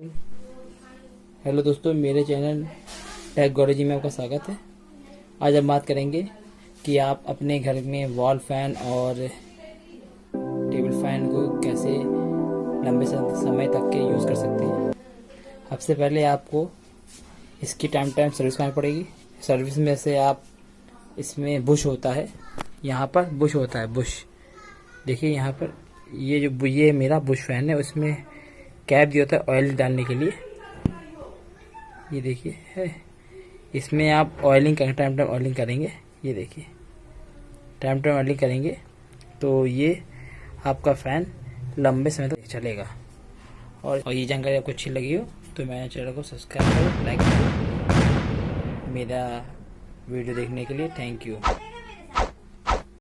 Hello दोस्तों, मेरे channel technology में आपका स्वागत है। आज हम बात करेंगे कि आप अपने घर में वॉल फैन और टेबल फैन को कैसे लंबे समय तक के यूज़ कर सकते हैं। सबसे पहले आपको इसकी टाइम सर्विस करनी पड़ेगी। सर्विस में से आप इसमें बुश होता है, यहाँ पर बुश होता है। बुश देखिए, यहाँ पर ये मेरा बुश फैन है, उसमें कैप दिया होता है ऑयल डालने के लिए। ये देखिए है, इसमें आप ऑयलिंग करेंगे, टाइम ऑयलिंग करेंगे। ये देखिए, टाइम ऑयलिंग करेंगे तो ये आपका फ़ैन लंबे समय तक चलेगा। और ये जानकारी आपको अच्छी लगी हो तो मेरे चैनल को सब्सक्राइब करो, लाइक करो। मेरा वीडियो देखने के लिए थैंक यू।